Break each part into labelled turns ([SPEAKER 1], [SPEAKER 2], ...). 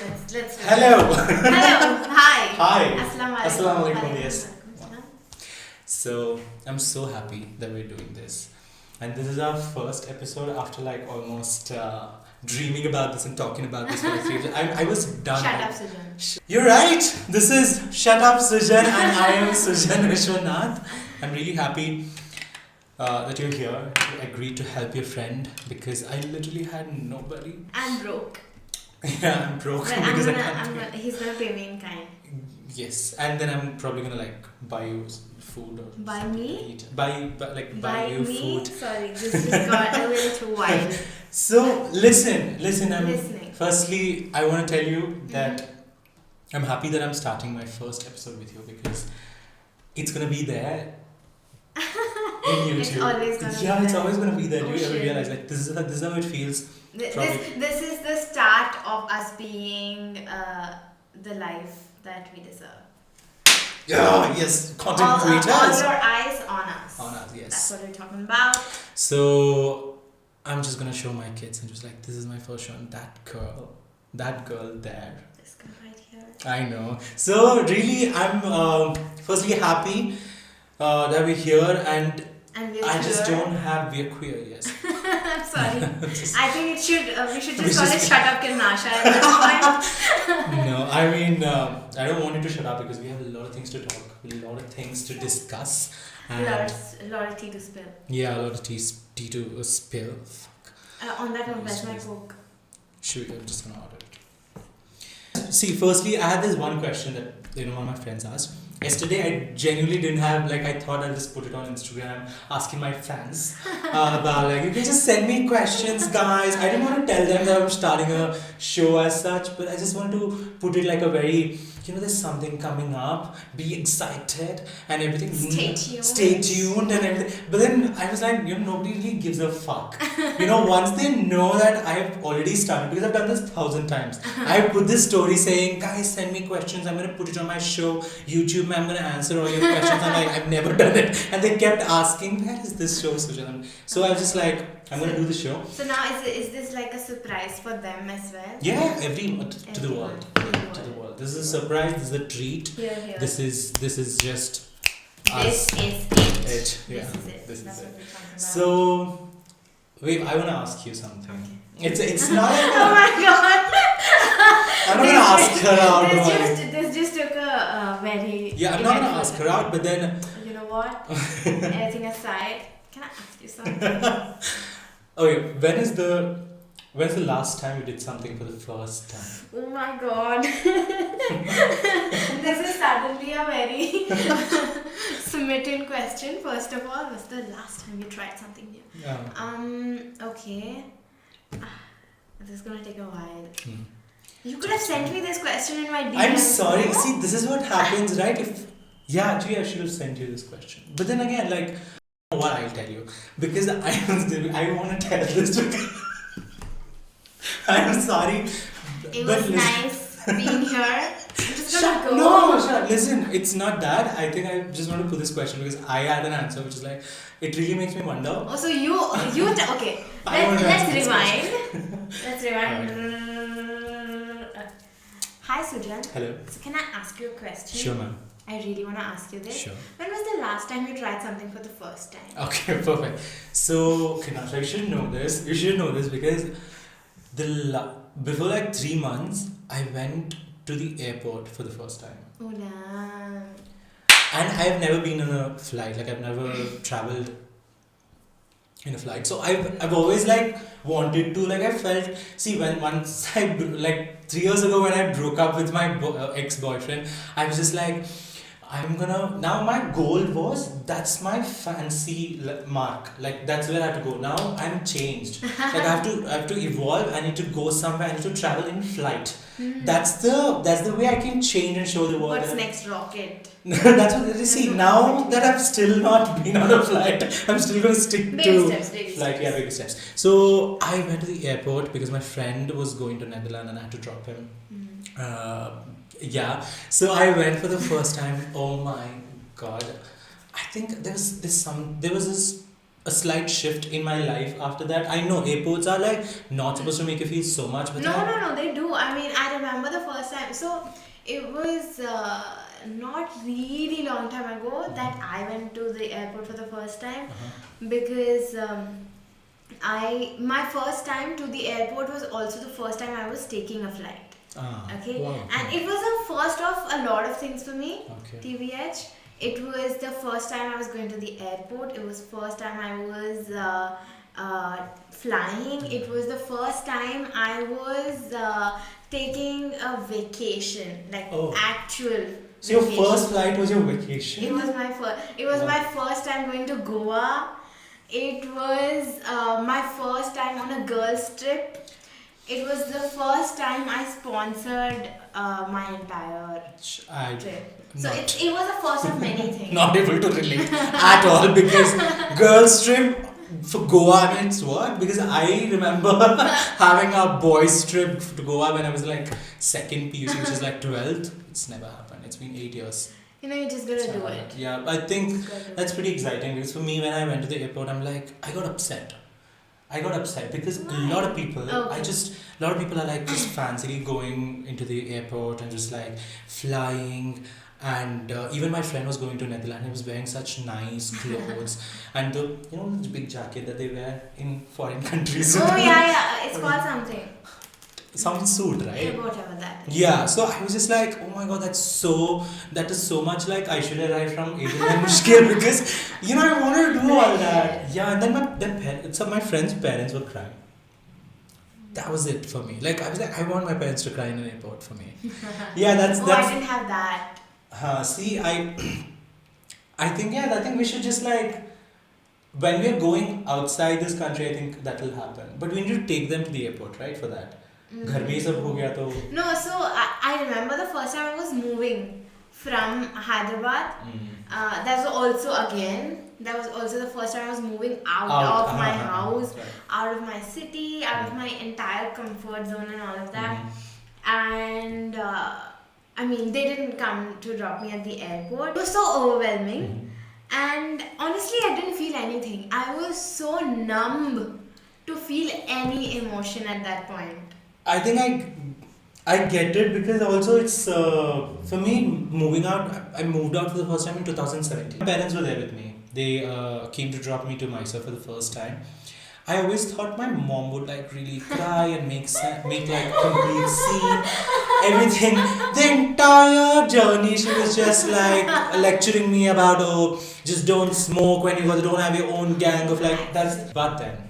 [SPEAKER 1] Let's do
[SPEAKER 2] Hello.
[SPEAKER 1] Hello. Hi.
[SPEAKER 2] Hi.
[SPEAKER 1] Assalamu alaikum.
[SPEAKER 2] Yes. So I'm so happy that we're doing this, and this is our first episode after like almost dreaming about this and talking about this for a few days. I was done.
[SPEAKER 1] Shut up, Sujan.
[SPEAKER 2] You're right. This is Shut Up Sujan, and I am Sujan Vishwanath. I'm really happy that you're here. You agreed to help your friend because I literally had nobody.
[SPEAKER 1] I'm broke.
[SPEAKER 2] Yeah, I'm broke
[SPEAKER 1] But
[SPEAKER 2] because I can't.
[SPEAKER 1] he's gonna pay me in kind.
[SPEAKER 2] Yes, and then I'm probably gonna like buy you food or
[SPEAKER 1] Buy me?
[SPEAKER 2] eat. Buy you
[SPEAKER 1] me?
[SPEAKER 2] food.
[SPEAKER 1] Sorry, this just got a little too wild.
[SPEAKER 2] So listen. I'm
[SPEAKER 1] Listening.
[SPEAKER 2] Firstly, I want to tell you that I'm happy that I'm starting my first episode with you because it's gonna be there in YouTube.
[SPEAKER 1] It's always gonna be
[SPEAKER 2] it's
[SPEAKER 1] there.
[SPEAKER 2] always gonna be there.
[SPEAKER 1] Oh,
[SPEAKER 2] Do you ever
[SPEAKER 1] shit.
[SPEAKER 2] realize like this is how it feels?
[SPEAKER 1] This is the start of us being the life that we deserve.
[SPEAKER 2] Yeah, yes, content
[SPEAKER 1] All
[SPEAKER 2] creators.
[SPEAKER 1] your eyes on us.
[SPEAKER 2] On us, yes.
[SPEAKER 1] That's what we're talking about.
[SPEAKER 2] So I'm just gonna show my kids and just like this is my first show and that girl there.
[SPEAKER 1] This guy right here.
[SPEAKER 2] I know. So really, I'm firstly happy that we're here and
[SPEAKER 1] And we're
[SPEAKER 2] I just
[SPEAKER 1] here.
[SPEAKER 2] don't have we're queer. Yes.
[SPEAKER 1] I'm sorry.
[SPEAKER 2] Just-
[SPEAKER 1] I think we should
[SPEAKER 2] We
[SPEAKER 1] just call it
[SPEAKER 2] just-
[SPEAKER 1] Shut Up Kirnasha at this point.
[SPEAKER 2] No, I mean I don't want you to shut up because we have a lot of things to talk, a lot of things to discuss, and
[SPEAKER 1] lot of tea to spill.
[SPEAKER 2] yeah, a lot of tea to spill. Fuck.
[SPEAKER 1] On that note, where's my
[SPEAKER 2] Yes.
[SPEAKER 1] Coke?
[SPEAKER 2] Shoot, I'm just gonna order it. See, firstly, I had this one question that one of my friends asked. Yesterday, I genuinely didn't have I thought I'll just put it on Instagram, asking my fans about you can just send me questions, guys. I didn't want to tell them that I'm starting a show as such, but I just wanted to put it like a very there's something coming up. Be excited and everything.
[SPEAKER 1] Stay tuned.
[SPEAKER 2] Stay tuned and everything. But then I was like, nobody really gives a fuck. Once they know that I've already started, because I've done this 1,000 times. I put this story saying, guys, send me questions. I'm gonna put it on my show, YouTube. I'm gonna answer all your questions. I'm like, I've never done it, and they kept asking, where is this show, Sujan? So I was just like, I'm gonna do the show.
[SPEAKER 1] So now is this like a surprise for them as well?
[SPEAKER 2] Yeah, everyone to the world.
[SPEAKER 1] Everyone.
[SPEAKER 2] To the world. This is a surprise. This is a treat.
[SPEAKER 1] Here.
[SPEAKER 2] This is just us.
[SPEAKER 1] This is it.
[SPEAKER 2] Yeah,
[SPEAKER 1] This is it.
[SPEAKER 2] this is
[SPEAKER 1] That's
[SPEAKER 2] it.
[SPEAKER 1] what we're talking about.
[SPEAKER 2] So, wait, I want to ask you something.
[SPEAKER 1] Okay.
[SPEAKER 2] It's not.
[SPEAKER 1] Oh my god!
[SPEAKER 2] I'm not gonna ask her out.
[SPEAKER 1] This just took a very.
[SPEAKER 2] Yeah, I'm not gonna
[SPEAKER 1] eventful
[SPEAKER 2] ask her out, but then.
[SPEAKER 1] You know what? Everything aside, can I ask you something?
[SPEAKER 2] Okay, when's the last time you did something for the first time?
[SPEAKER 1] Oh my god. This is suddenly a very submitted question. First of all, what's the last time you tried something new?
[SPEAKER 2] Yeah.
[SPEAKER 1] Okay. This is gonna take a while.
[SPEAKER 2] Hmm.
[SPEAKER 1] You could have sent me this question in my DM.
[SPEAKER 2] I'm sorry.
[SPEAKER 1] no?
[SPEAKER 2] See, this is what happens, right? Actually, I should have sent you this question. But then again, what I'll tell you, because I want to tell this because I'm sorry.
[SPEAKER 1] It
[SPEAKER 2] but
[SPEAKER 1] was
[SPEAKER 2] listen-
[SPEAKER 1] nice being here. I'm just gonna go.
[SPEAKER 2] No, shut up. Listen, it's not that. I think I just want to put this question because I had an answer, which is like, it really makes me wonder.
[SPEAKER 1] Oh, so okay.
[SPEAKER 2] I want to
[SPEAKER 1] Let's
[SPEAKER 2] answer this
[SPEAKER 1] rewind. Let's rewind. Hi Sujan.
[SPEAKER 2] Hello.
[SPEAKER 1] So can I ask you a question?
[SPEAKER 2] Sure, ma'am.
[SPEAKER 1] I really want to ask you this.
[SPEAKER 2] Sure.
[SPEAKER 1] When was the last time you tried something for the first time?
[SPEAKER 2] Okay, perfect. So, Kirnasha, you should know this. You should know this because before 3 months, I went to the airport for the first time.
[SPEAKER 1] Oh no.
[SPEAKER 2] And I've never been on a flight. I've never traveled in a flight. So I've always wanted to. I felt. See, once I 3 years ago when I broke up with my ex-boyfriend, I was just like, now my goal was that's my fancy mark. That's where I have to go. Now I'm changed. I have to evolve. I need to go somewhere. I need to travel in flight. That's the way I can change and show the world.
[SPEAKER 1] What's next? Rocket.
[SPEAKER 2] That's what you see. Now that I've still not been on a flight, I'm still gonna stick
[SPEAKER 1] Baby
[SPEAKER 2] to
[SPEAKER 1] steps, baby
[SPEAKER 2] flight.
[SPEAKER 1] steps.
[SPEAKER 2] Yeah, baby steps. So I went to the airport because my friend was going to Netherlands and I had to drop him. Yeah. So I went for the first time. Oh my god! I think there was this a slight shift in my life after that. I know airports are not supposed to make you feel so much, but
[SPEAKER 1] No, they do. I mean, I remember remember the first time. So it was not really long time ago that I went to the airport for the first time, because my first time to the airport was also the first time I was taking a flight. Okay,
[SPEAKER 2] wow.
[SPEAKER 1] and it was the first of a lot of things for me.
[SPEAKER 2] Okay.
[SPEAKER 1] TVH. It was the first time I was going to the airport. It was first time I was flying. It was the first time I was taking a vacation, like actual.
[SPEAKER 2] So your
[SPEAKER 1] vacation.
[SPEAKER 2] first flight was your vacation?
[SPEAKER 1] It was my first. It was my first time going to Goa. It was my first time on a girls' trip. It was the first time I sponsored my entire trip. So it was the first of many things.
[SPEAKER 2] Not able to relate at all, because girls' trip for Goa means what? Because I remember having a boys' trip to Goa when I was like second PUC, which is like 12th. It's never happened. It's been 8 years.
[SPEAKER 1] You just gotta do it.
[SPEAKER 2] Yeah, I think that's pretty exciting, because for me, when I went to the airport, I'm like, I got upset because a lot of people, a lot of people are like just fancily going into the airport and just like flying. And even my friend was going to Netherlands. He was wearing such nice clothes, and the the big jacket that they wear in foreign countries.
[SPEAKER 1] Oh yeah, it's called something.
[SPEAKER 2] Some suit, right?
[SPEAKER 1] Yeah, whatever that is.
[SPEAKER 2] Yeah, so I was just like, oh my god, that is so much like Aishwarya Rai from Adrian and Mushkil, because I want to do all that. Yeah, and then my friends' parents were crying. That was it for me. Like I was like, I want my parents to cry in an airport for me. Yeah, that's.
[SPEAKER 1] I didn't have that.
[SPEAKER 2] See, I think we should just like, when we are going outside this country, I think that will happen. But we need to take them to the airport, right? For that. घर में सब हो गया तो.
[SPEAKER 1] No, so I remember the first time I was moving from Hyderabad. That was also the first time I was moving out of my house, out of my city, out of my entire comfort zone and all of that. And they didn't come to drop me at the airport. It was so overwhelming. And honestly, I didn't feel anything. I was so numb to feel any emotion at that point.
[SPEAKER 2] I think I get it, because also it's for me, moving out. I moved out for the first time in 2017. My parents were there with me. They came to drop me to Mysore for the first time. I always thought my mom would like really cry and make like a complete scene, everything. The entire journey, she was just like lecturing me about, just don't smoke when you don't have your own gang of like that's. But then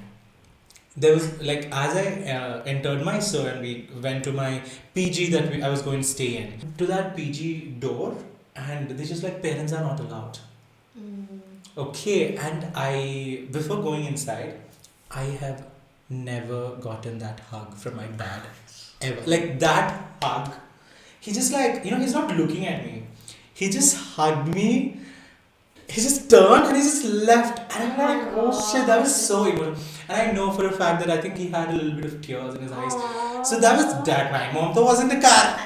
[SPEAKER 2] there was like, as I entered Mysore and we went to my PG that I was going to stay in, to that PG door, and they just like, parents are not allowed. Okay, and before going inside, I have never gotten that hug from my dad ever. Like that hug, he just like, he's not looking at me. He just hugged me. He just turned and he just left. And I'm like, oh shit, that was so emotional. And I know for a fact that I think he had a little bit of tears in his eyes. So that was that. My mom was in the car.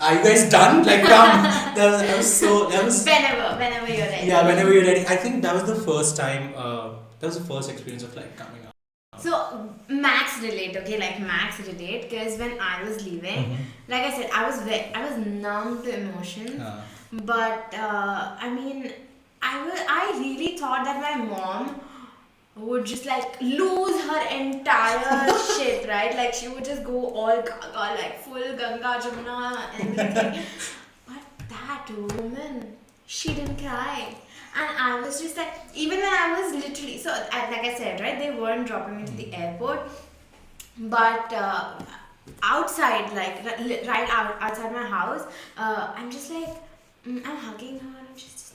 [SPEAKER 2] Are you guys done? Like, come. That was
[SPEAKER 1] Whenever you're ready.
[SPEAKER 2] Yeah, whenever you're ready. I think that was the first time. That was the first experience of like coming out.
[SPEAKER 1] So Max relate, because when I was leaving, like I said, I was numb to emotions. But I really thought that my mom would just like lose her entire shit, right? Like she would just go all gaga, like full Ganga Jamuna and everything. But that woman, she didn't cry. And I was just like, even when I was literally, so like I said, right, they weren't dropping me to the airport, but outside, like right outside my house, I'm just like, I'm hugging her and she's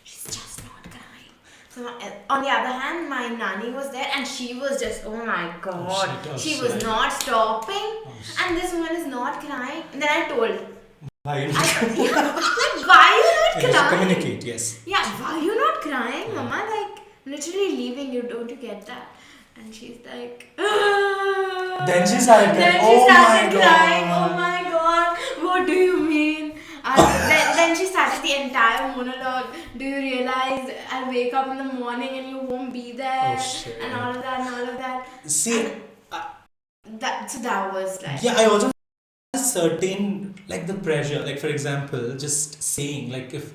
[SPEAKER 1] just not crying. So on the other hand, my nanny was there and she was just, oh my god, she was not stopping, and this woman is not crying. And then I told,
[SPEAKER 2] why are you
[SPEAKER 1] not crying?
[SPEAKER 2] Communicate, yes.
[SPEAKER 1] Yeah, why are you not crying, Mama? Like, literally leaving you, don't you get that? And she's like,
[SPEAKER 2] Then she started crying.
[SPEAKER 1] Oh my god, what do you mean? Then she started the entire monologue. Do you realize I'll wake up in the morning and you won't be there?
[SPEAKER 2] Oh, shit.
[SPEAKER 1] And all of that.
[SPEAKER 2] See,
[SPEAKER 1] that was like...
[SPEAKER 2] Yeah, I also certain, like the pressure, like for example, just saying, like if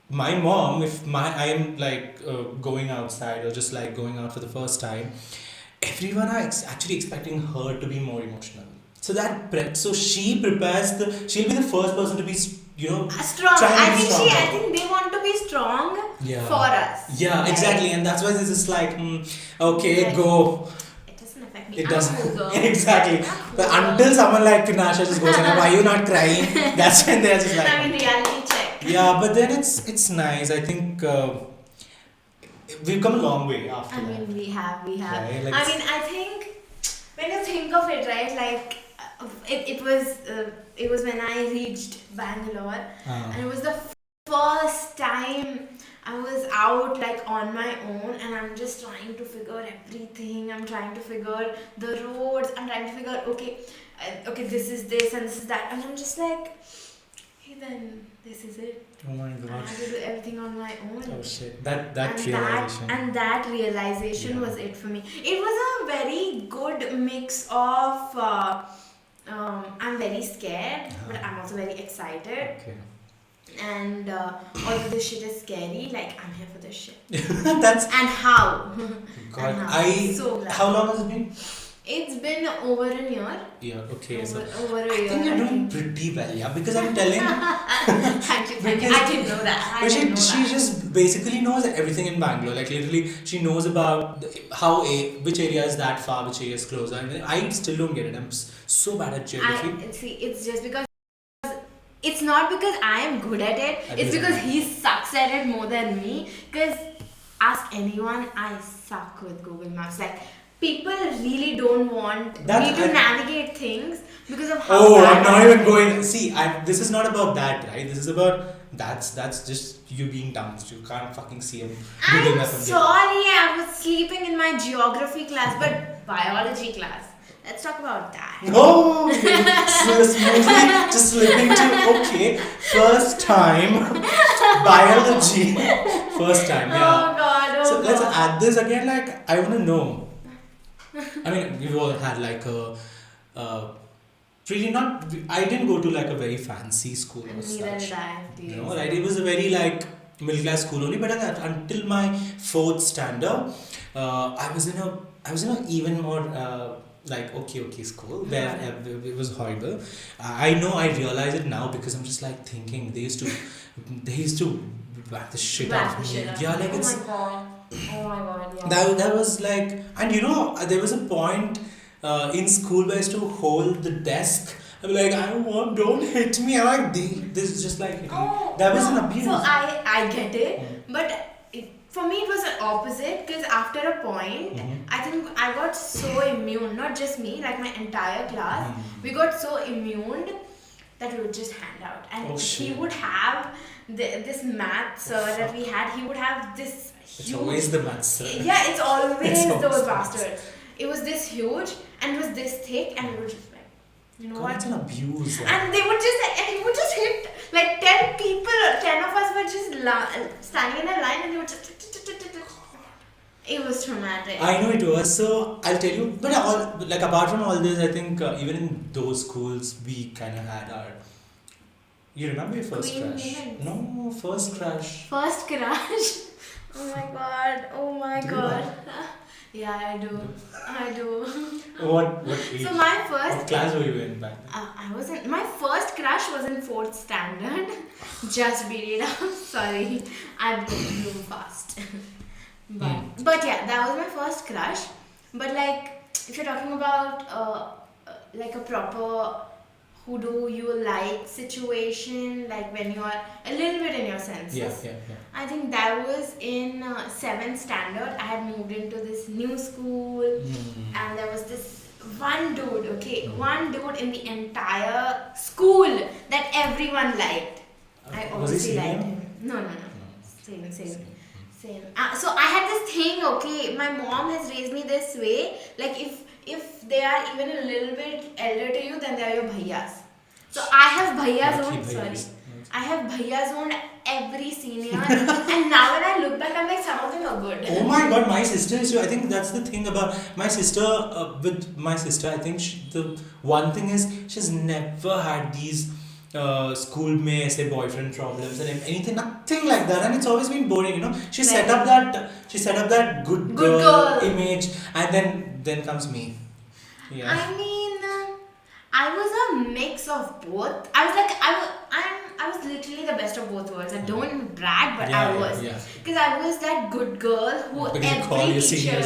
[SPEAKER 2] my mom, if I am like going outside or just like going out for the first time, everyone are actually expecting her to be more emotional. So so she prepares she'll be the first person to be,
[SPEAKER 1] strong.
[SPEAKER 2] trying to
[SPEAKER 1] I
[SPEAKER 2] be
[SPEAKER 1] think
[SPEAKER 2] stronger.
[SPEAKER 1] I think they want to be strong
[SPEAKER 2] Yeah.
[SPEAKER 1] for us.
[SPEAKER 2] Yeah,
[SPEAKER 1] right?
[SPEAKER 2] exactly, and that's why this is like, okay,
[SPEAKER 1] Like,
[SPEAKER 2] go.
[SPEAKER 1] It doesn't affect me.
[SPEAKER 2] It
[SPEAKER 1] I'm
[SPEAKER 2] doesn't.
[SPEAKER 1] cool, girl.
[SPEAKER 2] Exactly.
[SPEAKER 1] I'm cool,
[SPEAKER 2] But
[SPEAKER 1] girl.
[SPEAKER 2] until someone like Kirnasha just goes, why are you not crying? That's when they're just like.
[SPEAKER 1] I mean, reality check.
[SPEAKER 2] Yeah, but then it's nice. I think we've come a long way after
[SPEAKER 1] I
[SPEAKER 2] that.
[SPEAKER 1] mean, we have.
[SPEAKER 2] Right, like
[SPEAKER 1] I mean, I think when you think of it, right? Like, it was when I reached Bangalore, and it was the first time I was out like on my own, and I'm just trying to figure everything. I'm trying to figure the roads. I'm trying to figure okay, this is this and this is that, and I'm just like, hey, then this is it.
[SPEAKER 2] Oh my
[SPEAKER 1] I
[SPEAKER 2] god.
[SPEAKER 1] have to do everything on my own.
[SPEAKER 2] Oh shit. That
[SPEAKER 1] and
[SPEAKER 2] realization.
[SPEAKER 1] that realization
[SPEAKER 2] Yeah.
[SPEAKER 1] was it for me. It was a very good mix of I'm very scared, but I'm also very excited.
[SPEAKER 2] Okay.
[SPEAKER 1] And although this shit is scary, like I'm here for this shit.
[SPEAKER 2] That's.
[SPEAKER 1] And how?
[SPEAKER 2] God,
[SPEAKER 1] And how. I'm so glad.
[SPEAKER 2] How long has it been?
[SPEAKER 1] It's been over a year.
[SPEAKER 2] Yeah. Okay. So
[SPEAKER 1] Over a
[SPEAKER 2] I
[SPEAKER 1] year.
[SPEAKER 2] think you're doing pretty well, yeah. Because I'm telling.
[SPEAKER 1] Thank you. I didn't know that.
[SPEAKER 2] But she just basically knows everything in Bangalore. Like literally, she knows about which area is that far, which area is closer. And I still don't get it. I'm so bad at geography.
[SPEAKER 1] See, it's just because it's not because I am good at it. It's because he sucks at it more than me. Because ask anyone, I suck with Google Maps. Like people really don't want me to navigate things because of how.
[SPEAKER 2] Oh,
[SPEAKER 1] bad
[SPEAKER 2] I'm not
[SPEAKER 1] I
[SPEAKER 2] even
[SPEAKER 1] am.
[SPEAKER 2] going. See, this is not about that, right? This is about that's just you being dumb. You can't fucking see a Google
[SPEAKER 1] I'm
[SPEAKER 2] Map.
[SPEAKER 1] sorry, I was sleeping in my geography class, but biology class. Let's talk about that.
[SPEAKER 2] Oh, so smoothly just slipping to okay. First time biology. First time, yeah.
[SPEAKER 1] Oh god.
[SPEAKER 2] So let's add this again. Like I want to know. I mean, we've all had like really not. I didn't go to like a very fancy school or
[SPEAKER 1] Neither
[SPEAKER 2] such.
[SPEAKER 1] did I.
[SPEAKER 2] You know, right? It was a very like middle class school only. But until my fourth standard, I was in a even more like okay school where it was horrible. I know I realize it now because I'm just like thinking they used to whack the shit out of me. Yeah, like it's.
[SPEAKER 1] Oh my god, yeah.
[SPEAKER 2] That was like, and there was a point in school where I used to hold the desk. I'm like, don't hit me. I'm like, this is just like, that was an abuse.
[SPEAKER 1] So I get it, but for me it was an opposite because after a point, I think I got so immune, not just me, like my entire class, we got so immune that we would just hand out. And he would have this math sir that we had, he would have this
[SPEAKER 2] It's
[SPEAKER 1] huge...
[SPEAKER 2] always the maths sir.
[SPEAKER 1] Yeah, it's always those
[SPEAKER 2] always
[SPEAKER 1] bastards. It was this huge and it was this thick and we would just like, you know what?
[SPEAKER 2] It's an abuse.
[SPEAKER 1] And they would he would just hit like 10 people, 10 of us were just standing in a line and he would just... It was traumatic.
[SPEAKER 2] I know it was. So I'll tell you, but apart from all this, I think even in those schools we kind of had our. You remember your first
[SPEAKER 1] Queen
[SPEAKER 2] crush?
[SPEAKER 1] moments.
[SPEAKER 2] No, first crush.
[SPEAKER 1] First crush? Oh my
[SPEAKER 2] Do you
[SPEAKER 1] god.
[SPEAKER 2] have?
[SPEAKER 1] Yeah, I do.
[SPEAKER 2] What age?
[SPEAKER 1] So my first...
[SPEAKER 2] What class were you in back then?
[SPEAKER 1] My first crush was in 4th standard. Just beat it up. Sorry. I blew fast. But yeah, that was my first crush. But like, if you're talking about like a proper who do you like situation, like when you're a little bit in your senses.
[SPEAKER 2] Yeah.
[SPEAKER 1] I think that was in 7th standard. I had moved into this new school and there was this one dude in the entire school that everyone liked. I obviously liked him. No. Same. So I had this thing, my mom has raised me this way, like if they are even a little bit elder to you, then they are your bhaiyas. So I have bhaiyas. I have bhaiya zoned every senior, and now when I look back, I'm like, some of them are good.
[SPEAKER 2] Oh my god, my sister is. I think that's the thing about my sister. With my sister, I think the one thing is she's never had these school में ऐसे boyfriend problems and anything, nothing like that, and it's always been boring. She set up that good girl image, and then comes me. Yeah.
[SPEAKER 1] I mean, I was a mix of both. I was like, I was literally the best of both worlds. I don't brag, but I was. Because I was that good girl who every teacher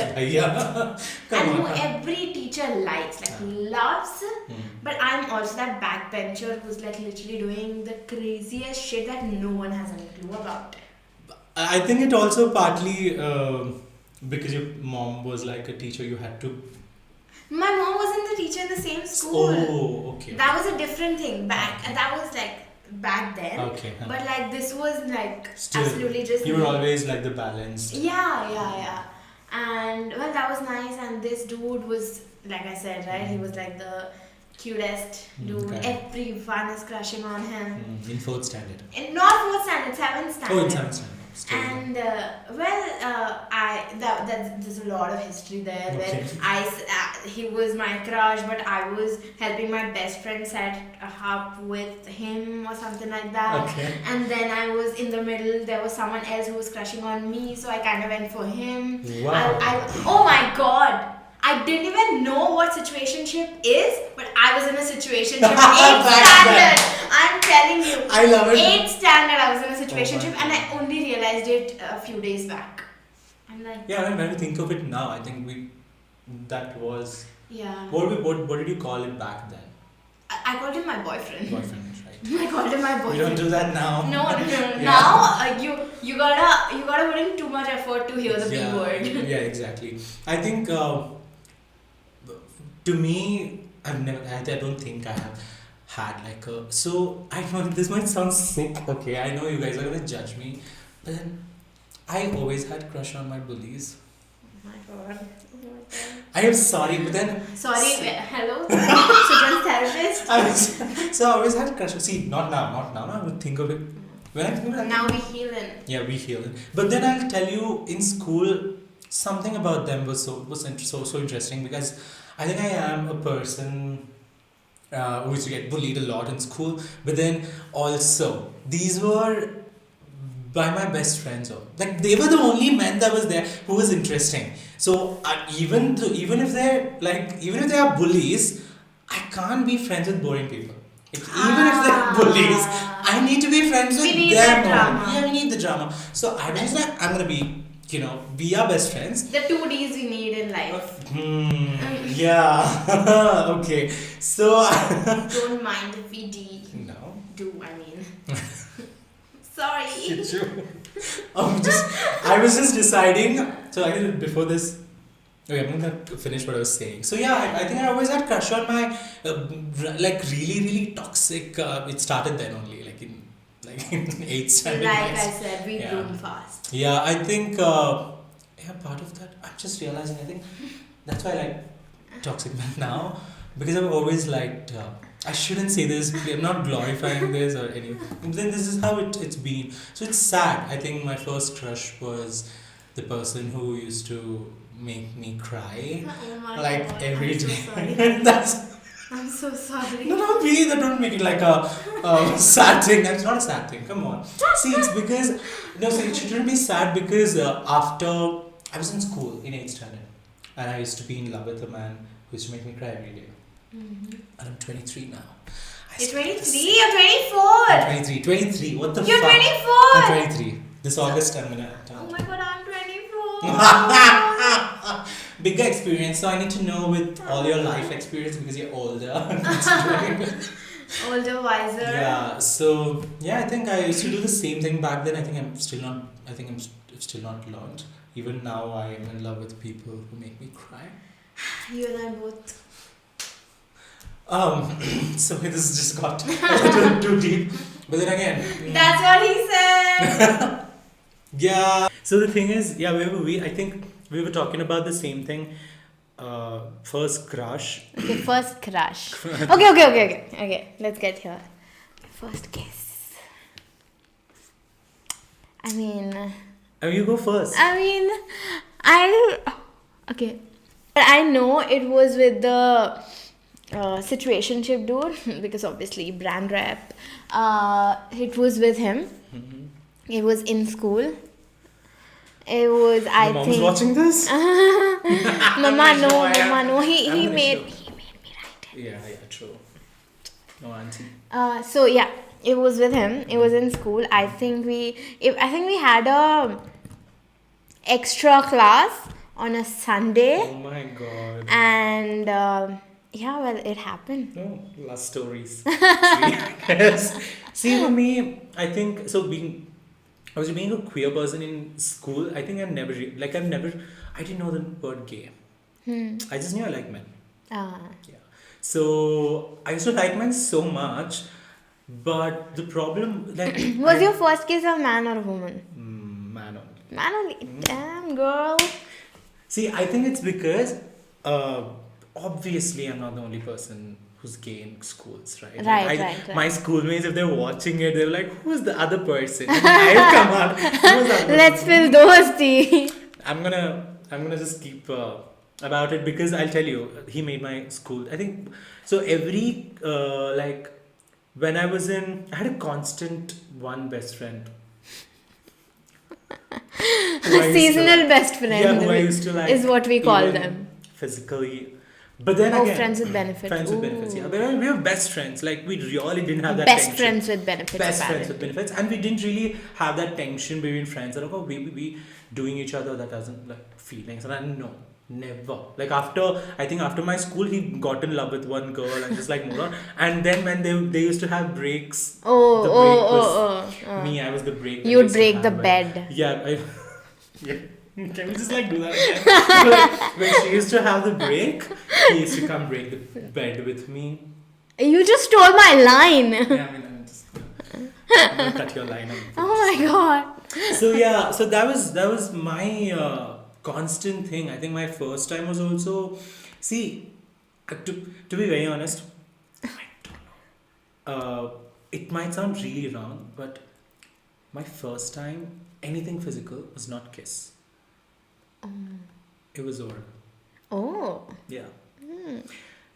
[SPEAKER 1] who every teacher likes, loves. But I'm also that backbencher who's like literally doing the craziest shit that no one has any clue about.
[SPEAKER 2] I think it also partly because your mom was like a teacher, you had to.
[SPEAKER 1] My mom wasn't the teacher in the same school.
[SPEAKER 2] Oh, okay.
[SPEAKER 1] That was a different thing and that was like back then.
[SPEAKER 2] Okay.
[SPEAKER 1] But like this was like
[SPEAKER 2] still,
[SPEAKER 1] absolutely just.
[SPEAKER 2] You were always like the balanced.
[SPEAKER 1] Yeah. And well, that was nice. And this dude was, like I said, right? He was like the cutest dude.
[SPEAKER 2] Okay.
[SPEAKER 1] Everyone is crushing on him.
[SPEAKER 2] In 4th standard.
[SPEAKER 1] Not 4th standard, 7th standard.
[SPEAKER 2] Oh, in 7th standard. Still.
[SPEAKER 1] And there's a lot of history there.
[SPEAKER 2] Okay.
[SPEAKER 1] Where he was my crush, but I was helping my best friend set up with him or something like that.
[SPEAKER 2] Okay.
[SPEAKER 1] And then I was in the middle. There was someone else who was crushing on me, so I kind of went for him.
[SPEAKER 2] Wow.
[SPEAKER 1] Oh my god! I didn't even know what situationship is, but I was in a situationship. 8th standard. I'm telling you.
[SPEAKER 2] I love it.
[SPEAKER 1] 8th standard, I was in a situationship, and I only realized it a few days back. I'm like.
[SPEAKER 2] Yeah, when we think of it now, I think that was.
[SPEAKER 1] Yeah.
[SPEAKER 2] What did you call it back then?
[SPEAKER 1] I called him my boyfriend.
[SPEAKER 2] Boyfriend, right?
[SPEAKER 1] I called him my boyfriend.
[SPEAKER 2] You don't do that now.
[SPEAKER 1] No.
[SPEAKER 2] Yeah.
[SPEAKER 1] Now you gotta put in too much effort to hear the big word.
[SPEAKER 2] Yeah, exactly. I think. To me, I don't think I have had like a. So I know this might sound sick. Okay, I know you guys are gonna judge me, but then I always had crush on my bullies.
[SPEAKER 1] Oh my god.
[SPEAKER 2] I am sorry, but then.
[SPEAKER 1] Sorry. Hello. Sujan's therapist.
[SPEAKER 2] So I always had crush. See, not now. I would think of it. When I think of it.
[SPEAKER 1] Now we healing.
[SPEAKER 2] Yeah, we healing. But then I'll tell you, in school, something about them was so interesting because. I think I am a person who used to get bullied a lot in school, but then also these were by my best friends. Like they were the only men that was there who was interesting. So even if they are bullies, I can't be friends with boring people. Even if they're bullies, I need to be friends with them. Yeah, we need the drama. So I was like, I'm gonna be. We are best friends.
[SPEAKER 1] The 2 Ds we need in life.
[SPEAKER 2] Yeah. Okay. So.
[SPEAKER 1] Don't mind if we
[SPEAKER 2] No.
[SPEAKER 1] I mean. Sorry.
[SPEAKER 2] I was just deciding. So I did before this. Okay, I'm gonna finish what I was saying. So yeah, I think I always had crush on my really really toxic. It started then only in 8th standard.
[SPEAKER 1] Like I said, we bloom fast.
[SPEAKER 2] Yeah, I think part of that. I'm just realizing. I think that's why I like toxic men now because I've always liked. I shouldn't say this. I'm not glorifying this or anything. Then this is how it's been. So it's sad. I think my first crush was the person who used to make me cry
[SPEAKER 1] God,
[SPEAKER 2] every
[SPEAKER 1] I'm
[SPEAKER 2] day.
[SPEAKER 1] So I'm so sorry.
[SPEAKER 2] No, please don't make it like a sad thing. That's not a sad thing. Come on. See, it's because it shouldn't be sad because after I was in school in 8th standard and I used to be in love with a man who used to make me cry every day. And I'm 23 now.
[SPEAKER 1] You're 23? You're 24!
[SPEAKER 2] I'm 23. What the
[SPEAKER 1] You're
[SPEAKER 2] fuck?
[SPEAKER 1] 24!
[SPEAKER 2] I'm 23. This August I'm gonna
[SPEAKER 1] Oh my god, I'm 24!
[SPEAKER 2] Bigger experience, so I need to know with all your life experience because you're older.
[SPEAKER 1] Older, wiser.
[SPEAKER 2] Yeah, so I think I used to do the same thing back then. I'm still not learned. Even now I am in love with people who make me cry.
[SPEAKER 1] You and I both.
[SPEAKER 2] So this just got a little too deep. But then again.
[SPEAKER 1] That's what he said!
[SPEAKER 2] Yeah. So the thing is, where were we? I think we were talking about the same thing. First crush.
[SPEAKER 1] Okay, first crush. Okay. Let's get here. First kiss. I mean,
[SPEAKER 2] You go first.
[SPEAKER 1] Okay. But I know it was with the situationship dude because obviously brand rep. It was with him. It was in school. It was, I
[SPEAKER 2] Your
[SPEAKER 1] think.
[SPEAKER 2] mom's watching this?
[SPEAKER 1] Mama, no. He made me write it.
[SPEAKER 2] Yeah, true. No, auntie.
[SPEAKER 1] So yeah, it was with him. It was in school. I think we had a extra class on a Sunday.
[SPEAKER 2] Oh my god.
[SPEAKER 1] And yeah, well, it happened.
[SPEAKER 2] No, last stories. Yes. See, for me, I think so. I was being a queer person in school. I think I didn't know the word gay. I just knew I liked men.
[SPEAKER 1] Ah.
[SPEAKER 2] Yeah. So I used to like men so much, but the problem, like,
[SPEAKER 1] Was your first kiss a man or a woman?
[SPEAKER 2] man only.
[SPEAKER 1] Man only. Damn, girl.
[SPEAKER 2] See, I think it's because obviously I'm not the only person who's gay in schools, right?
[SPEAKER 1] Right.
[SPEAKER 2] My schoolmates, if they're watching it, they're like, "Who's the other person?" And I'll come out. "Who's the other
[SPEAKER 1] Let's
[SPEAKER 2] person?"
[SPEAKER 1] fill those tea.
[SPEAKER 2] I'm gonna just keep about it because I'll tell you, he made my school. I think so. Every when I had a constant one best friend.
[SPEAKER 1] Seasonal best friend.
[SPEAKER 2] Yeah, who I used to like.
[SPEAKER 1] Is what we call
[SPEAKER 2] even
[SPEAKER 1] them.
[SPEAKER 2] Physically. But then again,
[SPEAKER 1] friends with benefits.
[SPEAKER 2] Friends with benefits, yeah. But we were best friends. Like, we really didn't have that
[SPEAKER 1] Best
[SPEAKER 2] tension.
[SPEAKER 1] friends with benefits.
[SPEAKER 2] Best friends with benefits. And we didn't really have that tension between friends. Like, oh, we doing each other, that doesn't, like, feelings. And I no, never. Like, after my school, he got in love with one girl and just, like, moved on. And then when they used to have breaks, me, I was the break.
[SPEAKER 1] You'd break the bed.
[SPEAKER 2] Yeah, yeah. Can we just like do that again? Like, when she used to have the break, he used to come break the bed with me.
[SPEAKER 1] You just stole my line.
[SPEAKER 2] Yeah, I'm gonna cut your line.
[SPEAKER 1] Oh my god.
[SPEAKER 2] So yeah, so that was my constant thing. I think my first time was also, see, to be very honest, I don't know. It might sound really wrong, but my first time, anything physical was not kiss. It was oral.
[SPEAKER 1] Oh.
[SPEAKER 2] Yeah.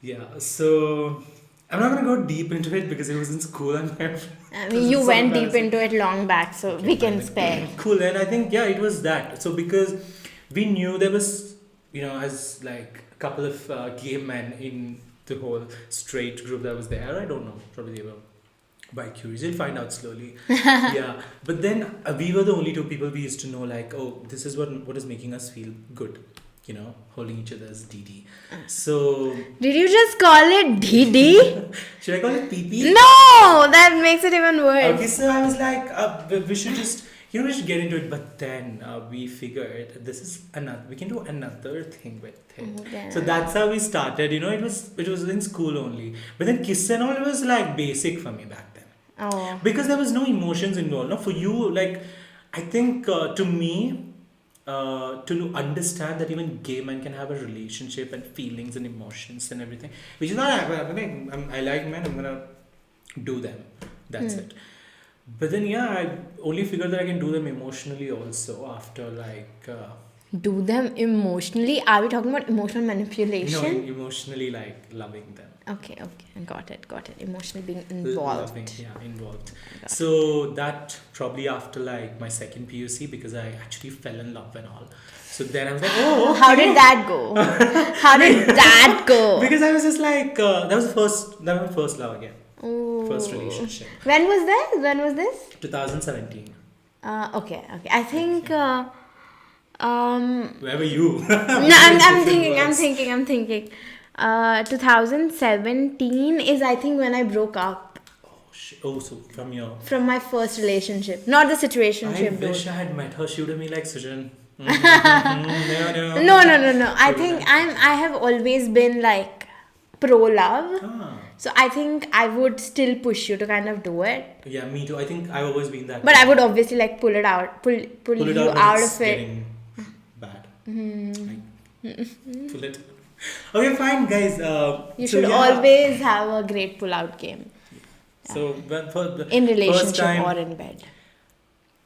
[SPEAKER 2] Yeah. So I'm not gonna go deep into it because it was in school and
[SPEAKER 1] you went deep into it long back, so we can spare.
[SPEAKER 2] Cool. And I think it was that. So because we knew there was, as like a couple of gay men in the whole straight group that was there. I don't know. Probably they were by curious. You'll find out slowly. Yeah. But then we were the only two people we used to know, like, oh, this is what is making us feel good. Holding each other's DD. So...
[SPEAKER 1] Did you just call it DD?
[SPEAKER 2] Should I call it PP?
[SPEAKER 1] No! That makes it even worse.
[SPEAKER 2] Okay, so I was like, we should just... we should get into it. But then we figured we can do another thing with it.
[SPEAKER 1] Yeah.
[SPEAKER 2] So that's how we started. It was in school only. But then kiss and all, it was like basic for me back then.
[SPEAKER 1] Oh.
[SPEAKER 2] Because there was no emotions involved. No, for you, like, I think to me... to understand that even gay men can have a relationship and feelings and emotions and everything, which is not I like men, I'm gonna do them, that's it. But then I only figured that I can do them emotionally also after like
[SPEAKER 1] do them emotionally? Are we talking about emotional manipulation?
[SPEAKER 2] No, emotionally, like loving them.
[SPEAKER 1] Okay, got it. Emotionally being involved.
[SPEAKER 2] Loving, involved. So that probably after like my second PUC, because I actually fell in love and all. So then I was like, oh, okay.
[SPEAKER 1] How did that go?
[SPEAKER 2] Because I was just like, that was my first love again.
[SPEAKER 1] Ooh.
[SPEAKER 2] First relationship.
[SPEAKER 1] When was this?
[SPEAKER 2] 2017.
[SPEAKER 1] Okay. I think.
[SPEAKER 2] Where were you?
[SPEAKER 1] No, I'm thinking. 2017 is, I think, when I broke up.
[SPEAKER 2] Oh, so
[SPEAKER 1] from my first relationship, not the situationship.
[SPEAKER 2] I wish I had met her. She would have been like, Sujan.
[SPEAKER 1] No. I think I have always been like pro love. So I think I would still push you to kind of do it.
[SPEAKER 2] Yeah, me too. I think I've always been that.
[SPEAKER 1] But I would obviously like pull you out of it.
[SPEAKER 2] Bad. Pull it. Okay, fine, guys.
[SPEAKER 1] You should always have a great pull-out game.
[SPEAKER 2] So,
[SPEAKER 1] in relationship or in bed.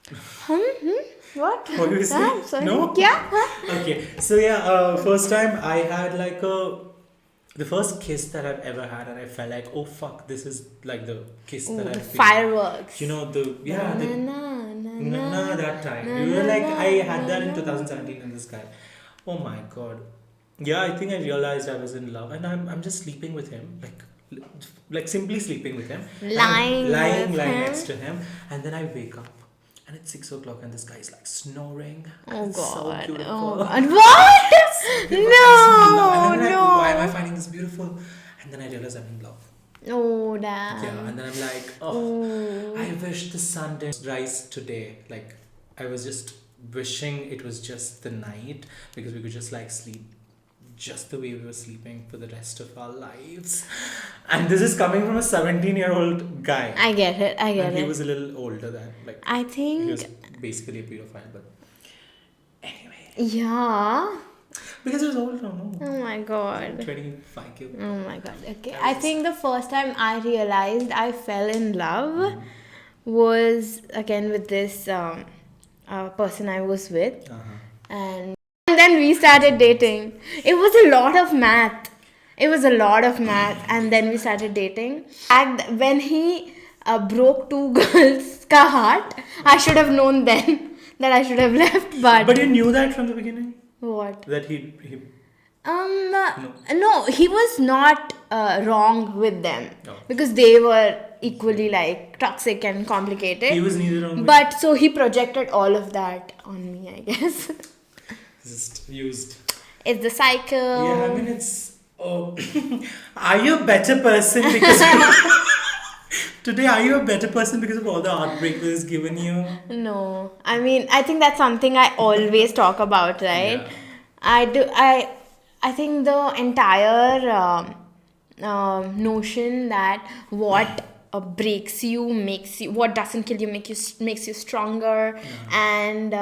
[SPEAKER 1] What?
[SPEAKER 2] What do you say?
[SPEAKER 1] Sorry.
[SPEAKER 2] No?
[SPEAKER 1] Kya? Huh?
[SPEAKER 2] Okay, so yeah, first time I had like the first kiss that I've ever had, and I felt like, oh fuck, this is like the kiss
[SPEAKER 1] Ooh,
[SPEAKER 2] that
[SPEAKER 1] the
[SPEAKER 2] I've been.
[SPEAKER 1] fireworks.
[SPEAKER 2] You know, that time.
[SPEAKER 1] na,
[SPEAKER 2] You were
[SPEAKER 1] na,
[SPEAKER 2] like,
[SPEAKER 1] na,
[SPEAKER 2] I had
[SPEAKER 1] na,
[SPEAKER 2] that in
[SPEAKER 1] na.
[SPEAKER 2] 2017 in this guy. Oh my god. Yeah, I think I realized I was in love, and I'm just sleeping with him, like simply sleeping with him. And I'm lying
[SPEAKER 1] Lying with him.
[SPEAKER 2] next to him, and then I wake up. And it's 6 o'clock, and this guy is like snoring.
[SPEAKER 1] Oh
[SPEAKER 2] It's so
[SPEAKER 1] god.
[SPEAKER 2] beautiful.
[SPEAKER 1] Oh god. What? No,
[SPEAKER 2] And then why am I
[SPEAKER 1] no.
[SPEAKER 2] finding this beautiful? And then I realize I'm in love.
[SPEAKER 1] Oh damn.
[SPEAKER 2] Yeah, and then I'm like, oh,
[SPEAKER 1] Ooh.
[SPEAKER 2] I wish the sun didn't rise today. Like, I was just wishing it was just the night, because we could just like sleep just the way we were sleeping for the rest of our lives. And this is coming from a 17-year-old guy.
[SPEAKER 1] I get it. I get
[SPEAKER 2] And he
[SPEAKER 1] it.
[SPEAKER 2] was a little older than, like,
[SPEAKER 1] I
[SPEAKER 2] he was
[SPEAKER 1] think.
[SPEAKER 2] basically a pedophile, but anyway.
[SPEAKER 1] Yeah.
[SPEAKER 2] Because he was older, no?
[SPEAKER 1] Oh my god.
[SPEAKER 2] 25 years.
[SPEAKER 1] Oh my god. Okay. I think the first time I realized I fell in love was again with this person I was with, and then we started dating. It was a lot of math. And then we started dating. And when he broke two girls' ka heart, I should have known then that I should have left.
[SPEAKER 2] But you knew that from the beginning?
[SPEAKER 1] What?
[SPEAKER 2] That he
[SPEAKER 1] No, he was not wrong with them,
[SPEAKER 2] Oh.
[SPEAKER 1] because they were equally like toxic and complicated.
[SPEAKER 2] he was neither wrong.
[SPEAKER 1] But so he projected all of that on me, I guess.
[SPEAKER 2] Just used.
[SPEAKER 1] It's the cycle.
[SPEAKER 2] Yeah, I mean, it's. Oh. Are you a better person because. Today, are you a better person because of all the heartbreak that is given you?
[SPEAKER 1] No, I mean, I think that's something I always talk about, right?
[SPEAKER 2] Yeah.
[SPEAKER 1] I think the entire notion that what breaks you makes you, what doesn't kill you makes you stronger, and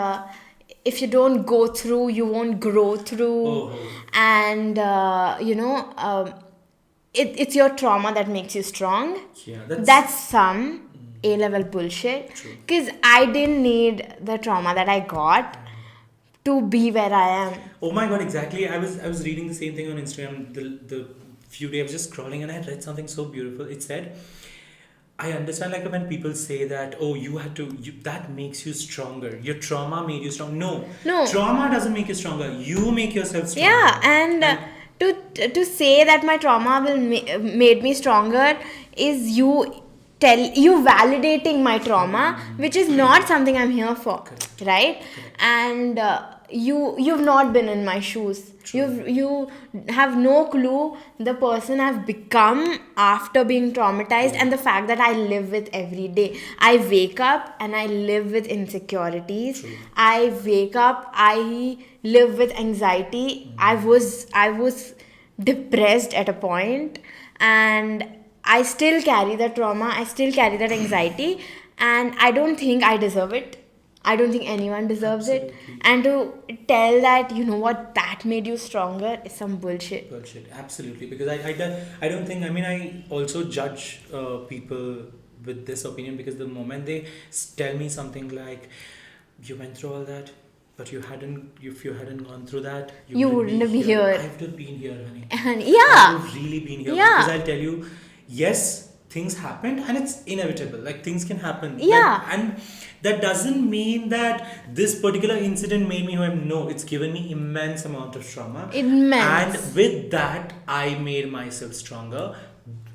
[SPEAKER 1] if you don't go through, you won't grow through, and it's your trauma that makes you strong.
[SPEAKER 2] Yeah,
[SPEAKER 1] That's some A-level bullshit.
[SPEAKER 2] True.
[SPEAKER 1] Because I didn't need the trauma that I got to be where I am.
[SPEAKER 2] Oh my god, exactly. I was reading the same thing on Instagram the few days. I was just scrolling and I had read something so beautiful. It said, I understand like when people say that, oh, that makes you stronger. Your trauma made you strong. No. Trauma doesn't make you stronger. You make yourself stronger.
[SPEAKER 1] Yeah, and to say that my trauma made me stronger is you validating my trauma, which is not something I'm here for.
[SPEAKER 2] Correct.
[SPEAKER 1] Right? And you've not been in my shoes.
[SPEAKER 2] True.
[SPEAKER 1] You have no clue the person I've become after being traumatized, and the fact that I live with every day. I wake up and I live with insecurities.
[SPEAKER 2] True.
[SPEAKER 1] I wake up, I live with anxiety. I was depressed at a point, and I still carry that trauma. I still carry that anxiety, and I don't think I deserve it. I don't think anyone deserves it. And to tell that, you know what, that made you stronger is some bullshit.
[SPEAKER 2] Bullshit, absolutely. Because I don't think, I mean, I also judge people with this opinion, because the moment they tell me something like, you went through all that, but if you hadn't gone through that,
[SPEAKER 1] You wouldn't be here.
[SPEAKER 2] I would have been here, honey.
[SPEAKER 1] And
[SPEAKER 2] I
[SPEAKER 1] yeah,
[SPEAKER 2] would have really been here.
[SPEAKER 1] Yeah.
[SPEAKER 2] Because I'll tell you, yes, things happened and it's inevitable. Like, things can happen.
[SPEAKER 1] Yeah.
[SPEAKER 2] And that doesn't mean that this particular incident made me who I am. No, it's given me immense amount of trauma.
[SPEAKER 1] Immense.
[SPEAKER 2] And with that, I made myself stronger.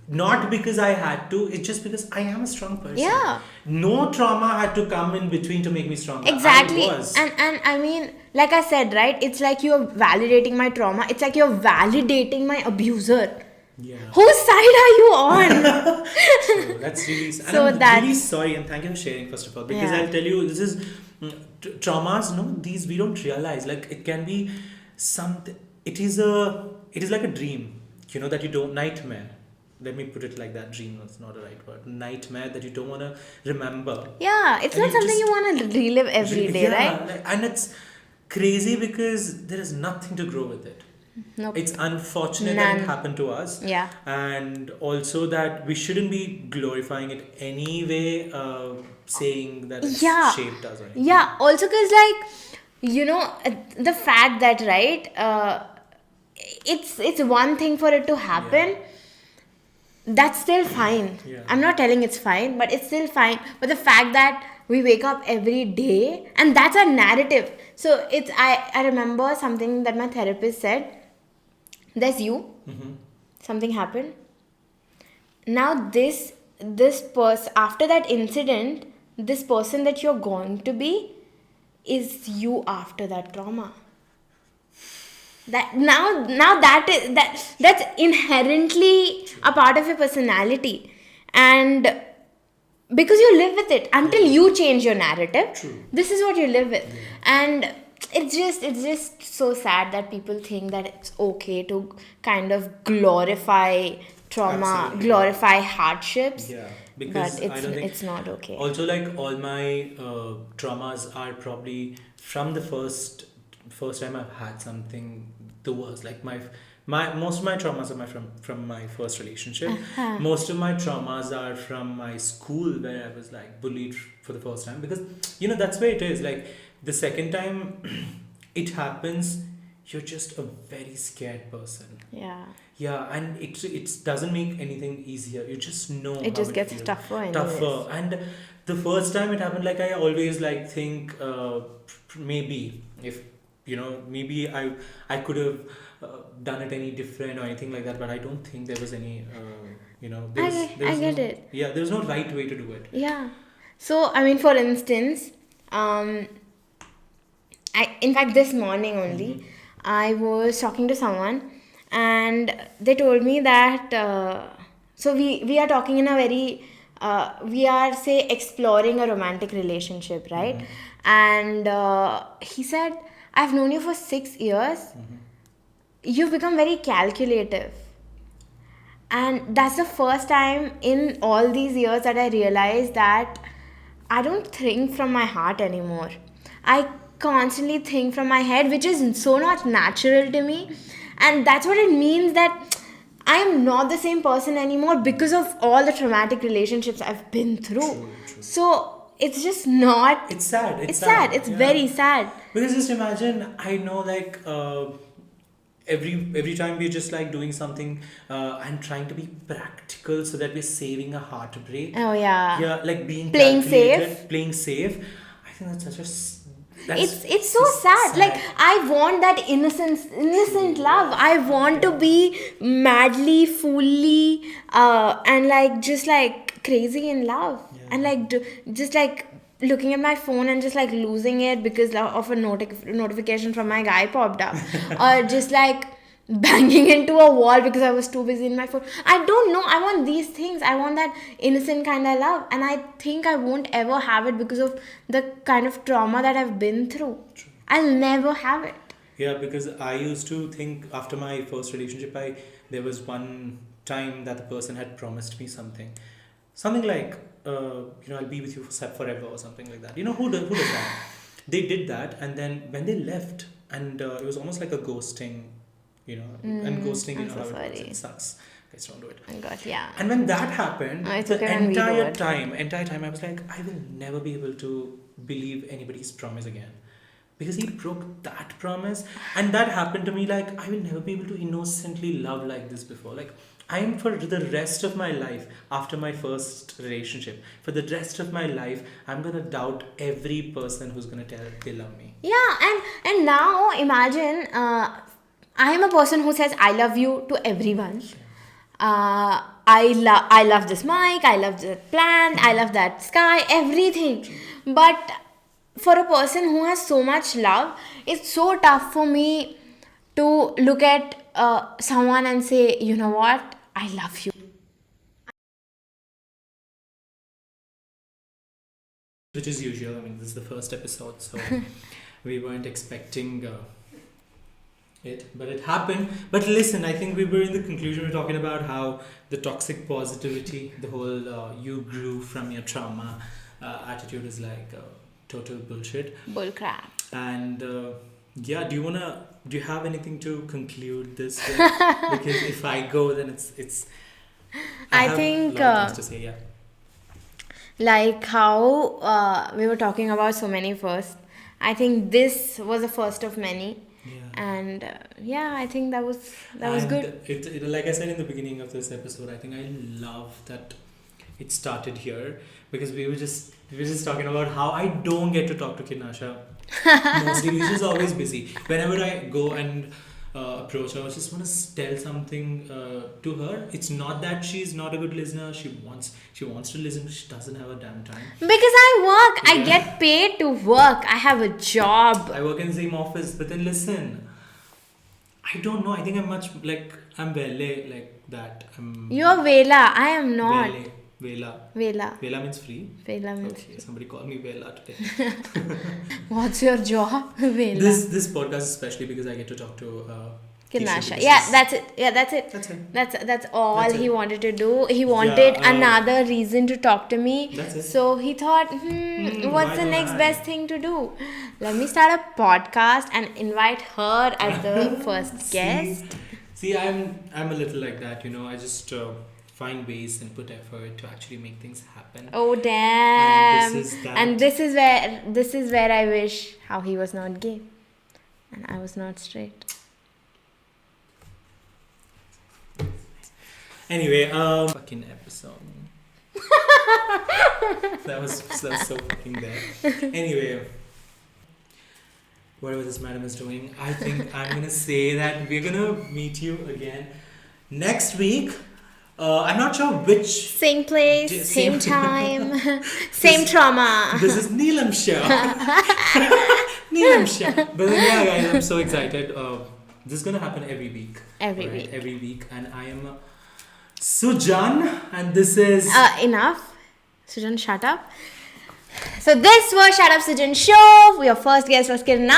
[SPEAKER 2] Not because I had to, it's just because I am a strong person.
[SPEAKER 1] Yeah.
[SPEAKER 2] No trauma had to come in between to make me stronger.
[SPEAKER 1] exactly.
[SPEAKER 2] I was.
[SPEAKER 1] And I mean, like I said, right, it's like you're validating my trauma. It's like you're validating my abuser.
[SPEAKER 2] Yeah.
[SPEAKER 1] Whose side are you on?
[SPEAKER 2] So that's really, and
[SPEAKER 1] So
[SPEAKER 2] I'm
[SPEAKER 1] that's-
[SPEAKER 2] really sorry, and thank you for sharing, first of all, because
[SPEAKER 1] Yeah.
[SPEAKER 2] I'll tell you, this is traumas. No, these we don't realize. Like, it can be something. It is like a dream. You know, that you don't, nightmare. Let me put it like that. Dream is not a right word. Nightmare that you don't want to remember.
[SPEAKER 1] Yeah, it's
[SPEAKER 2] And
[SPEAKER 1] not
[SPEAKER 2] you
[SPEAKER 1] something
[SPEAKER 2] just-
[SPEAKER 1] you want to relive every day,
[SPEAKER 2] Yeah,
[SPEAKER 1] right?
[SPEAKER 2] like, and it's crazy because there is nothing to grow with it.
[SPEAKER 1] Nope.
[SPEAKER 2] It's unfortunate that it
[SPEAKER 1] None.
[SPEAKER 2] happened to us.
[SPEAKER 1] Yeah.
[SPEAKER 2] And also that we shouldn't be glorifying it anyway, saying that it's
[SPEAKER 1] Yeah.
[SPEAKER 2] shaped us or anything.
[SPEAKER 1] Yeah. Also, because the fact that, right, it's one thing for it to happen. That's still fine.
[SPEAKER 2] Yeah.
[SPEAKER 1] I'm not telling it's fine, but it's still fine. But the fact that we wake up every day and that's our narrative. So I remember something that my therapist said. There's you.
[SPEAKER 2] Mm-hmm.
[SPEAKER 1] Something happened. Now this person, after that incident, this person that you're going to be is you after that trauma. That now that's inherently a part of your personality, and because you live with it until you change your narrative.
[SPEAKER 2] True.
[SPEAKER 1] This is what you live with. And it's just so sad that people think that it's okay to kind of glorify trauma,
[SPEAKER 2] Absolutely.
[SPEAKER 1] glorify hardships.
[SPEAKER 2] Yeah, because
[SPEAKER 1] But
[SPEAKER 2] I don't think
[SPEAKER 1] it's not okay.
[SPEAKER 2] Also, like all my traumas are probably from the first time I've had something the worst. Like my most of my traumas are from my first relationship.
[SPEAKER 1] Uh-huh.
[SPEAKER 2] Most of my traumas are from my school where I was like bullied for the first time, because that's where it is. Like the second time it happens, you're just a very scared person.
[SPEAKER 1] Yeah.
[SPEAKER 2] Yeah, and it doesn't make anything easier. You just know
[SPEAKER 1] It
[SPEAKER 2] how
[SPEAKER 1] just gets
[SPEAKER 2] feels.
[SPEAKER 1] tougher anyways.
[SPEAKER 2] Tougher. And the first time it happened, like I always like think maybe if maybe I could have done it any different or anything like that, but I don't think there was any
[SPEAKER 1] I get it.
[SPEAKER 2] Yeah, there was no right way to do it.
[SPEAKER 1] Yeah. So, I mean, for instance, in fact, this morning only, I was talking to someone and they told me that, so we are talking in a very, we are, say, exploring a romantic relationship, right? And he said, I've known you for 6 years. You've become very calculative. And that's the first time in all these years that I realized that I don't think from my heart anymore. I constantly think from my head, which is so not natural to me. And that's what it means that I am not the same person anymore because of all the traumatic relationships I've been through.
[SPEAKER 2] True.
[SPEAKER 1] So it's just not.
[SPEAKER 2] It's sad.
[SPEAKER 1] It's sad. It's very sad.
[SPEAKER 2] Because just imagine, I know, like every time we're just like doing something and trying to be practical so that we're saving a heartbreak.
[SPEAKER 1] Oh, yeah.
[SPEAKER 2] Yeah, like being
[SPEAKER 1] Playing
[SPEAKER 2] calculated,
[SPEAKER 1] safe.
[SPEAKER 2] playing safe. I think that's such a
[SPEAKER 1] It's so sad. Like I want that innocent love. I want to be madly, fully, and like just like crazy in love, and like just like looking at my phone and just like losing it because of a notification from my guy popped up, or just like banging into a wall because I was too busy in my phone. I don't know. I want these things. I want that innocent kind of love, and I think I won't ever have it because of the kind of trauma that I've been through.
[SPEAKER 2] True.
[SPEAKER 1] I'll never have it.
[SPEAKER 2] Yeah, because I used to think after my first relationship, there was one time that the person had promised me something like I'll be with you forever or something like that. Who does that? They did that, and then when they left, and it was almost like a ghosting. And ghosting,
[SPEAKER 1] I'm so
[SPEAKER 2] how it
[SPEAKER 1] sorry.
[SPEAKER 2] works. It sucks. Guys, don't do it.
[SPEAKER 1] Oh my god, yeah.
[SPEAKER 2] And when that happened,
[SPEAKER 1] It's
[SPEAKER 2] the
[SPEAKER 1] okay when we do
[SPEAKER 2] entire
[SPEAKER 1] it.
[SPEAKER 2] time, I was like, I will never be able to believe anybody's promise again. Because he broke that promise. And that happened to me, like, I will never be able to innocently love like this before. Like, I'm for the rest of my life, after my first relationship, for the rest of my life, I'm going to doubt every person who's going to tell they love me.
[SPEAKER 1] Yeah, and now imagine I am a person who says I love you to everyone. I love this mic, I love the plant, I love that sky, everything. But for a person who has so much love, it's so tough for me to look at someone and say, you know what, I love you.
[SPEAKER 2] Which is usual. I mean, this is the first episode, so we weren't expecting it, but it happened. But listen, I think we were in the conclusion. We're talking about how the toxic positivity, the whole you grew from your trauma attitude is like total bullshit.
[SPEAKER 1] Bullcrap.
[SPEAKER 2] And Yeah, do you have anything to conclude this with? Because if I go, then it's
[SPEAKER 1] I
[SPEAKER 2] have
[SPEAKER 1] think,
[SPEAKER 2] a lot of things to say. Yeah.
[SPEAKER 1] like how we were talking about so many first. I think this was the first of many,
[SPEAKER 2] Yeah.
[SPEAKER 1] and yeah, I think that was
[SPEAKER 2] And
[SPEAKER 1] good.
[SPEAKER 2] like I said in the beginning of this episode, I think I love that it started here because we were just talking about how I don't get to talk to Kirnasha. Mostly, she's always busy. Whenever I go and approach her, I just want to tell something to her. It's not that she's not a good listener. She wants to listen, but she doesn't have a damn time.
[SPEAKER 1] Because I work, I
[SPEAKER 2] Yeah.
[SPEAKER 1] get paid to work. I have a job.
[SPEAKER 2] I work in the same office, but then listen. I don't know. I think I'm Vele like that.
[SPEAKER 1] You're Vela. I am not.
[SPEAKER 2] Vele. Vela.
[SPEAKER 1] Vela.
[SPEAKER 2] Vela means free.
[SPEAKER 1] Vela means.
[SPEAKER 2] Okay, somebody called me Vela today.
[SPEAKER 1] What's your job? Vela.
[SPEAKER 2] This podcast is especially because I get to talk to
[SPEAKER 1] Kirnasha.
[SPEAKER 2] Keisha,
[SPEAKER 1] Yeah,
[SPEAKER 2] because
[SPEAKER 1] that's it. Yeah, that's it.
[SPEAKER 2] That's it.
[SPEAKER 1] That's all
[SPEAKER 2] That's
[SPEAKER 1] he
[SPEAKER 2] it.
[SPEAKER 1] wanted to do. He wanted another reason to talk to me.
[SPEAKER 2] That's it.
[SPEAKER 1] So he thought,
[SPEAKER 2] why
[SPEAKER 1] what's the
[SPEAKER 2] don't
[SPEAKER 1] next
[SPEAKER 2] I?
[SPEAKER 1] best thing to do? Let me start a podcast and invite her as the first guest.
[SPEAKER 2] See, I'm a little like that, I just find ways and put effort to actually make things happen.
[SPEAKER 1] Oh damn!
[SPEAKER 2] And this is that.
[SPEAKER 1] And this is where I wish how he was not gay, and I was not straight.
[SPEAKER 2] Anyway, fucking episode. that was so fucking bad. Anyway, whatever this madam is doing, I think I'm gonna say that we're gonna meet you again next week. I'm not sure which.
[SPEAKER 1] Same place, same time, same trauma.
[SPEAKER 2] This is Neelam show. Neelam show. But then, yeah, guys, I'm so excited. This is gonna happen every week. Every week, and I am Sujan, and this is
[SPEAKER 1] Enough. Sujan, shut up. So this was Shut Up Sujan show. Your first guest was Kirnasha.